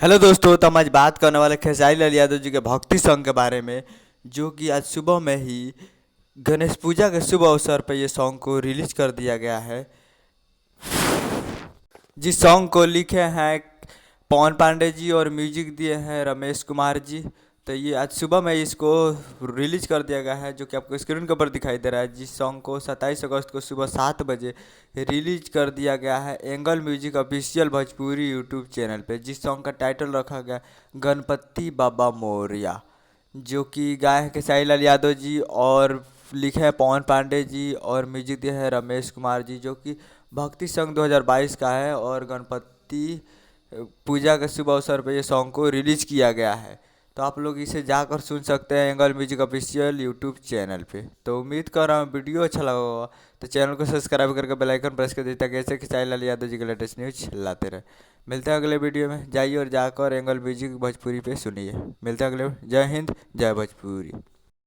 Hello दोस्तों, तो हम आज बात करने वाले खेसारी लाल यादव जी के भक्ति सॉन्ग के बारे में, जो कि आज सुबह में ही गणेश पूजा के शुभ अवसर पर ये सॉन्ग को रिलीज कर दिया गया है। जिस सॉन्ग को लिखे हैं पवन पांडे जी और म्यूजिक दिए हैं रमेश कुमार जी। तो ये आज सुबह में इसको रिलीज कर दिया गया है, जो कि आपको स्क्रीन के ऊपर दिखाई दे रहा है। जिस सॉन्ग को 27 अगस्त को सुबह 7 बजे रिलीज कर दिया गया है angle music official Bhojpuri YouTube channel पे। जिस सॉन्ग का टाइटल रखा गया गणपति बाबा मोरया, जो कि गाए हैं खेसारी लाल यादव जी और लिखे हैं पवन पांडे जी और म्यूजिक दिया है रमेश कुमार जी, जो कि भक्ति संघ 2022 का है। और गणपति पूजा के शुभ अवसर पर ये सॉन्ग को रिलीज किया गया है। तो आप लोग इसे जाकर सुन सकते हैं angle music official YouTube channel पे। तो उम्मीद कर रहा हूँ वीडियो अच्छा लगा होगा, तो चैनल को सब्सक्राइब करके बेल आइकन प्रेस कर दीजिए, ताकि ऐसे खेसारी लाल यादव जी के लेटेस्ट न्यूज लाते रहे। मिलते हैं अगले वीडियो में। जाइए और जाकर एंगल म्यूजिक भोजपुरी पे सुनिए। मिलते हैं अगले। जय हिंद, जय भोजपुरी।